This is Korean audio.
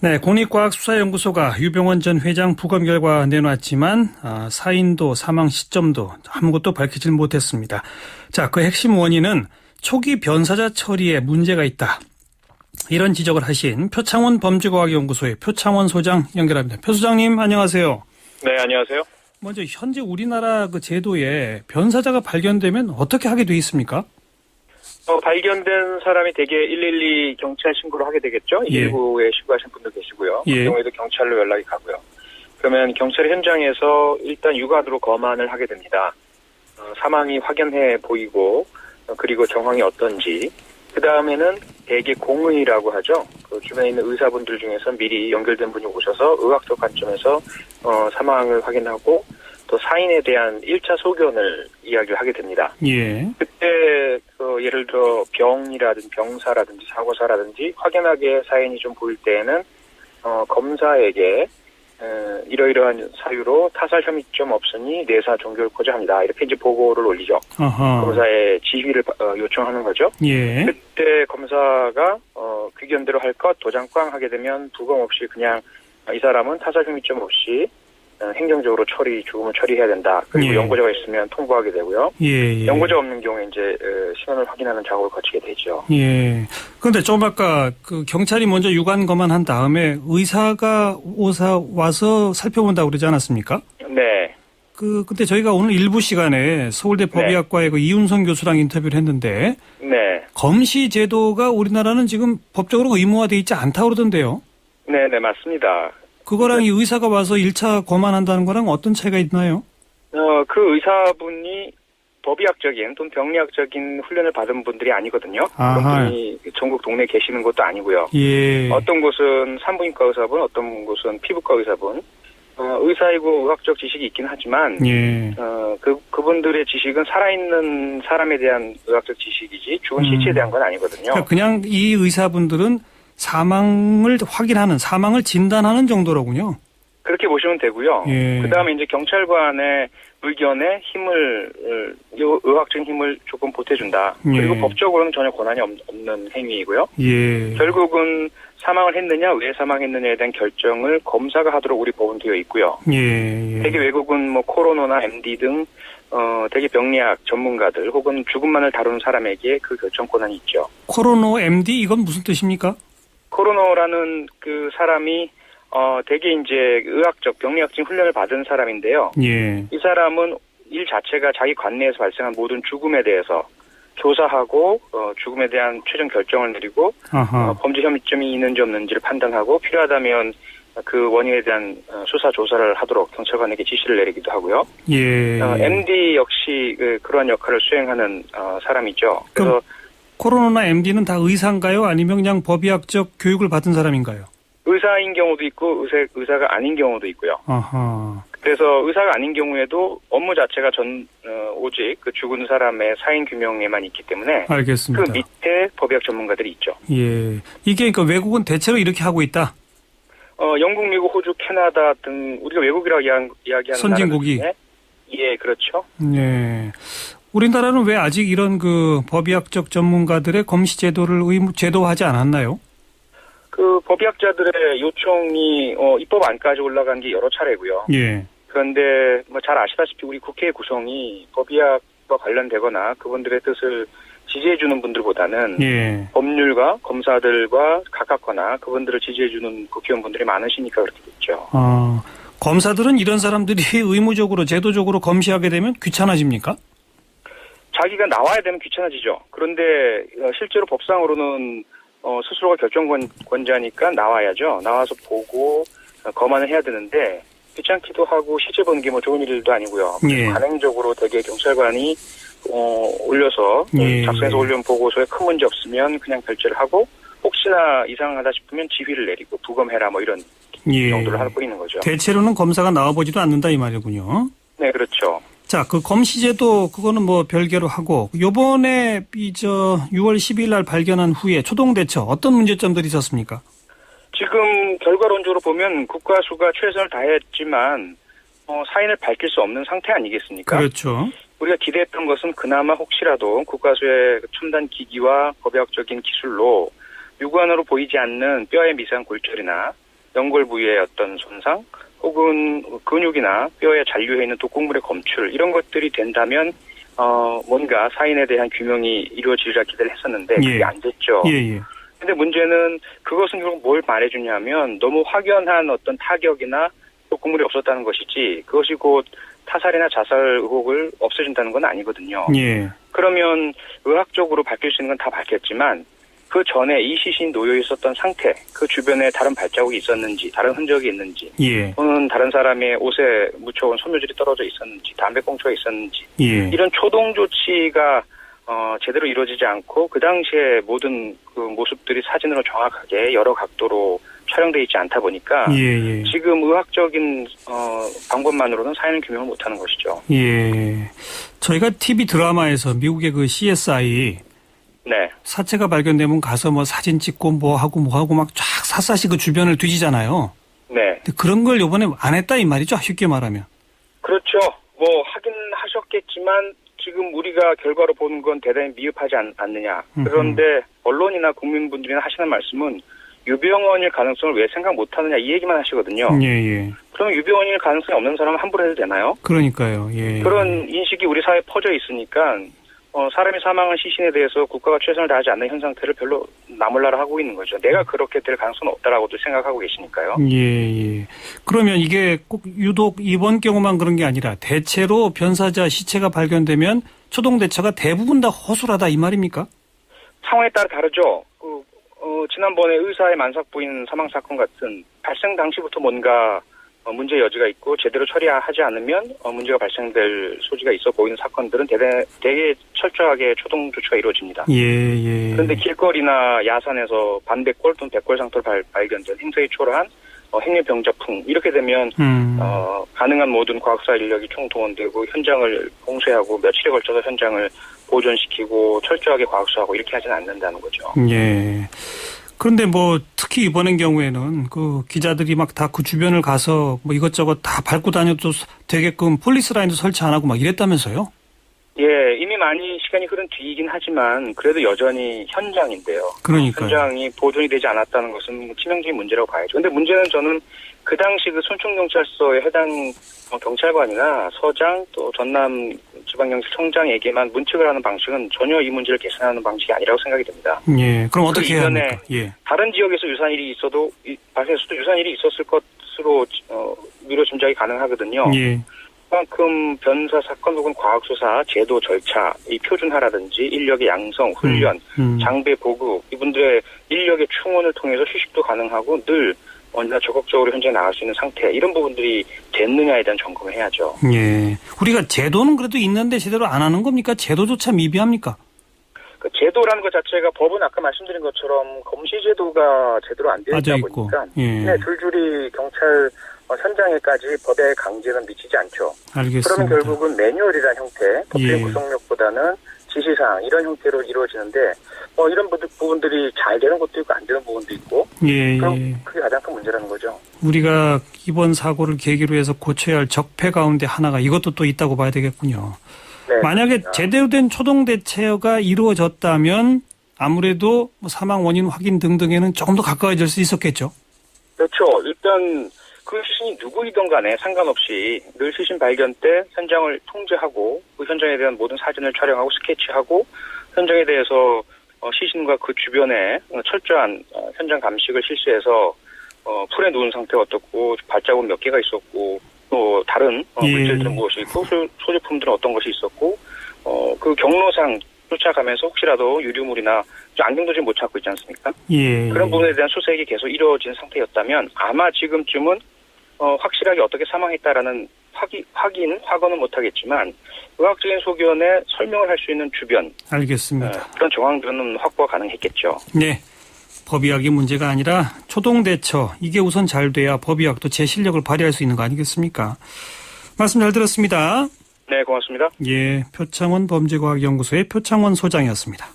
네, 국립과학수사연구소가 유병원 전 회장 부검 결과 내놨지만 사인도 사망 시점도 아무것도 밝히질 못했습니다. 자, 그 핵심 원인은 초기 변사자 처리에 문제가 있다. 이런 지적을 하신 표창원 범죄과학연구소의 표창원 소장 연결합니다. 표 소장님 안녕하세요. 네, 안녕하세요. 먼저 현재 우리나라 그 제도에 변사자가 발견되면 어떻게 하게 돼 있습니까? 발견된 사람이 대개 112 경찰 신고를 하게 되겠죠. 예. 119에 신고하신 분도 계시고요. 예. 그 경우에도 경찰로 연락이 가고요. 그러면 경찰 현장에서 일단 육안으로 검안을 하게 됩니다. 사망이 확연해 보이고 그리고 정황이 어떤지. 그 다음에는 대개 공의라고 하죠. 그 주변에 있는 의사분들 중에서 미리 연결된 분이 오셔서 의학적 관점에서 사망을 확인하고 또 사인에 대한 1차 소견을 이야기를 하게 됩니다. 예. 그때 예를 들어 병이라든지 병사라든지 사고사라든지 확연하게 사인이 좀 보일 때에는 검사에게 이러이러한 사유로 타살 혐의점 없으니 내사 종결 고지합니다. 이렇게 이제 보고를 올리죠. 아하. 검사의 지휘를 요청하는 거죠. 예. 그때 검사가 귀견대로 할 것 도장꽝 하게 되면 부검 없이 그냥 이 사람은 타살 혐의점 없이 행정적으로 죽음을 처리해야 된다. 그리고 예. 연고자가 있으면 통보하게 되고요. 예. 연고자 없는 경우에 이제 신원을 확인하는 작업을 거치게 되죠. 예. 그런데 좀 아까 그 경찰이 먼저 유관 검안한 다음에 의사가 와서 살펴본다고 그러지 않았습니까? 네. 그때 저희가 오늘 일부 시간에 서울대 법의학과의 그 이윤성 교수랑 인터뷰를 했는데 네. 검시 제도가 우리나라는 지금 법적으로 의무화되어 있지 않다고 그러던데요. 네, 맞습니다. 그거랑 이 의사가 와서 1차 검안한다는 거랑 어떤 차이가 있나요? 그 의사분이 법의학적인 또는 병리학적인 훈련을 받은 분들이 아니거든요. 아하. 그런 분이 전국 동네에 계시는 것도 아니고요. 예. 어떤 곳은 산부인과 의사분, 어떤 곳은 피부과 의사분. 의사이고 의학적 지식이 있긴 하지만 예. 그분들의 지식은 살아있는 사람에 대한 의학적 지식이지 죽은 시체에 대한 건 아니거든요. 그냥 이 의사분들은 사망을 확인하는, 사망을 진단하는 정도로군요. 그렇게 보시면 되고요. 예. 그다음에 이제 경찰관의 의견에 의학적인 힘을 조금 보태준다. 그리고 예. 법적으로는 전혀 권한이 없는 행위이고요. 예. 결국은 사망을 했느냐, 왜 사망했느냐에 대한 결정을 검사가 하도록 우리 법은 되어 있고요. 예. 대개 외국은 뭐 코로나나 MD 등 대개 병리학 전문가들 혹은 죽음만을 다루는 사람에게 그 결정 권한이 있죠. 코로나 MD 이건 무슨 뜻입니까? 코로나라는 그 사람이 대개 이제 의학적 병리학적인 훈련을 받은 사람인데요. 예. 이 사람은 일 자체가 자기 관내에서 발생한 모든 죽음에 대해서 조사하고 죽음에 대한 최종 결정을 내리고 범죄 혐의점이 있는지 없는지를 판단하고 필요하다면 그 원인에 대한 수사 조사를 하도록 경찰관에게 지시를 내리기도 하고요. 예. MD 역시 그러한 역할을 수행하는 사람이죠. 그래서 코로나 MD는 다 의사인가요? 아니면 그냥 법의학적 교육을 받은 사람인가요? 의사인 경우도 있고 의사가 아닌 경우도 있고요. 아하. 그래서 의사가 아닌 경우에도 업무 자체가 오직 그 죽은 사람의 사인 규명에만 있기 때문에 알겠습니다. 그 밑에 법의학 전문가들이 있죠. 예. 이게 그러니까 외국은 대체로 이렇게 하고 있다. 영국, 미국, 호주, 캐나다 등 우리가 외국이라고 이야기하는 선진국이. 나라들 중에 예, 그렇죠. 예. 우리나라는 왜 아직 이런 그 법의학적 전문가들의 검시 제도를 제도화하지 않았나요? 그 법의학자들의 요청이 입법 안까지 올라간 게 여러 차례고요. 예. 그런데 뭐 잘 아시다시피 우리 국회 구성이 법의학과 관련되거나 그분들의 뜻을 지지해주는 분들보다는 예. 법률가 검사들과 가깝거나 그분들을 지지해주는 국회의원분들이 많으시니까 그렇게 됐죠. 검사들은 이런 사람들이 의무적으로 제도적으로 검시하게 되면 귀찮아집니까? 자기가 나와야 되면 귀찮아지죠. 그런데 실제로 법상으로는 스스로가 결정권자니까 나와야죠. 나와서 보고 검안을 해야 되는데 귀찮기도 하고 실제 보는 게 뭐 좋은 일도 아니고요. 예. 관행적으로 대개 경찰관이 올려서 작성해서 올려온 보고서에 큰 문제 없으면 그냥 결재를 하고 혹시나 이상하다 싶으면 지휘를 내리고 부검해라 뭐 이런 정도를 하고 있는 거죠. 대체로는 검사가 나와보지도 않는다 이 말이군요. 네, 그렇죠. 자, 그 검시제도 그거는 뭐 별개로 하고 요번에 6월 10일 날 발견한 후에 초동대처 어떤 문제점들이 있었습니까? 지금 결과론적으로 보면 국가수가 최선을 다했지만 사인을 밝힐 수 없는 상태 아니겠습니까? 그렇죠. 우리가 기대했던 것은 그나마 혹시라도 국가수의 첨단 기기와 법의학적인 기술로 육안으로 보이지 않는 뼈의 미세한 골절이나 연골 부위의 어떤 손상 혹은 근육이나 뼈에 잔류해 있는 독극물의 검출 이런 것들이 된다면 뭔가 사인에 대한 규명이 이루어지리라 기대를 했었는데 그게 예. 안 됐죠. 예. 근데 문제는 그것은 결국 뭘 말해주냐면 너무 확연한 어떤 타격이나 독극물이 없었다는 것이지 그것이 곧 타살이나 자살 의혹을 없애준다는 건 아니거든요. 예. 그러면 의학적으로 밝힐 수 있는 건 다 밝혔지만 그 전에 이 시신이 놓여 있었던 상태, 그 주변에 다른 발자국이 있었는지, 다른 흔적이 있는지, 예. 또는 다른 사람의 옷에 묻혀온 섬유질이 떨어져 있었는지, 담배꽁초가 있었는지, 예. 이런 초동 조치가 제대로 이루어지지 않고 그 당시에 모든 그 모습들이 사진으로 정확하게 여러 각도로 촬영돼 있지 않다 보니까 예. 지금 의학적인 방법만으로는 사인을 규명을 못하는 것이죠. 예. 저희가 TV 드라마에서 미국의 그 CSI 네. 사체가 발견되면 가서 뭐 사진 찍고 뭐 하고 막 쫙 샅샅이 그 주변을 뒤지잖아요. 네. 근데 그런 걸 이번에 안 했다 이 말이죠. 쉽게 말하면. 그렇죠. 뭐 하긴 하셨겠지만 지금 우리가 결과로 보는 건 대단히 미흡하지 않느냐. 그런데 언론이나 국민분들이나 하시는 말씀은 유병원일 가능성을 왜 생각 못하느냐 이 얘기만 하시거든요. 예. 그럼 유병원일 가능성이 없는 사람은 함부로 해도 되나요? 그러니까요. 예. 그런 인식이 우리 사회에 퍼져 있으니까 사람이 사망한 시신에 대해서 국가가 최선을 다하지 않는 현 상태를 별로 나몰라라 하고 있는 거죠. 내가 그렇게 될 가능성은 없다라고도 생각하고 계시니까요. 예. 그러면 이게 꼭 유독 이번 경우만 그런 게 아니라 대체로 변사자 시체가 발견되면 초동 대처가 대부분 다 허술하다 이 말입니까? 상황에 따라 다르죠. 지난번에 의사의 만삭 부인 사망 사건 같은 발생 당시부터 뭔가 문제 여지가 있고 제대로 처리하지 않으면 문제가 발생될 소지가 있어 보이는 사건들은 되게 철저하게 초동 조치가 이루어집니다. 예. 그런데 길거리나 야산에서 반백골 또는 백골 상태로 발견된 행색이 초라한 행위병자풍 이렇게 되면 가능한 모든 과학사 인력이 총동원되고 현장을 봉쇄하고 며칠에 걸쳐서 현장을 보존시키고 철저하게 과학수하고 이렇게 하지는 않는다는 거죠. 예. 그런데 뭐 특히 이번엔 경우에는 그 기자들이 막 다 그 주변을 가서 뭐 이것저것 다 밟고 다녀도 되게끔 폴리스 라인도 설치 안 하고 막 이랬다면서요? 예, 이미 많이 시간이 흐른 뒤이긴 하지만 그래도 여전히 현장인데요. 그러니까요. 현장이 보존이 되지 않았다는 것은 치명적인 문제라고 봐야죠. 근데 문제는 저는 그 당시 그 순천경찰서에 해당 경찰관이나 서장 또 전남 지방경찰청장에게만 문책을 하는 방식은 전혀 이 문제를 개선하는 방식이 아니라고 생각이 됩니다. 예, 그럼 어떻게 해야 이전에 합니까? 예. 다른 지역에서 유사한 일이 있어도 발생했어도 유사한 일이 있었을 것으로 미뤄 짐작이 가능하거든요. 예. 그만큼 변사 사건 혹은 과학수사 제도 절차, 이 표준화라든지 인력의 양성, 훈련, 장비 보급, 이분들의 인력의 충원을 통해서 휴식도 가능하고 늘 언제나 적극적으로 현장에 나갈 수 있는 상태 이런 부분들이 됐느냐에 대한 점검을 해야죠. 예. 우리가 제도는 그래도 있는데 제대로 안 하는 겁니까? 제도조차 미비합니까? 그 제도라는 것 자체가 법은 아까 말씀드린 것처럼 검시 제도가 제대로 안 되어 있다 보니까 예. 줄줄이 경찰 현장에까지 법의 강제는 미치지 않죠. 알겠습니다. 그러면 결국은 매뉴얼이라는 형태, 법적인 구속력보다는 지시사항 이런 형태로 이루어지는데 이런 부분들이 잘 되는 것도 있고 안 되는 부분도 있고 그럼 그게 가장 큰 문제라는 거죠. 우리가 이번 사고를 계기로 해서 고쳐야 할 적폐 가운데 하나가 이것도 또 있다고 봐야 되겠군요. 네, 만약에 그렇습니다. 제대로 된 초동 대처가 이루어졌다면 아무래도 사망 원인 확인 등등에는 조금 더 가까워질 수 있었겠죠. 그렇죠. 일단 그 시신이 누구이든 간에 상관없이 늘 시신 발견 때 현장을 통제하고 그 현장에 대한 모든 사진을 촬영하고 스케치하고 현장에 대해서 시신과 그 주변에 철저한 현장 감식을 실시해서 풀에 누운 상태가 어떻고 발자국 몇 개가 있었고 또 다른 물질들은 무엇이 있고 소지품들은 어떤 것이 있었고 그 경로상 쫓아가면서 혹시라도 유류물이나 안경도 지금 못 찾고 있지 않습니까? 예. 그런 부분에 대한 수색이 계속 이루어진 상태였다면 아마 지금쯤은 확실하게 어떻게 사망했다라는 확언은 못하겠지만 의학적인 소견에 설명을 할 수 있는 주변 알겠습니다. 그런 정황들은 확보가 가능했겠죠. 네. 법의학이 문제가 아니라 초동 대처 이게 우선 잘 돼야 법의학도 제 실력을 발휘할 수 있는 거 아니겠습니까? 말씀 잘 들었습니다. 네, 고맙습니다. 예, 표창원 범죄과학연구소의 표창원 소장이었습니다.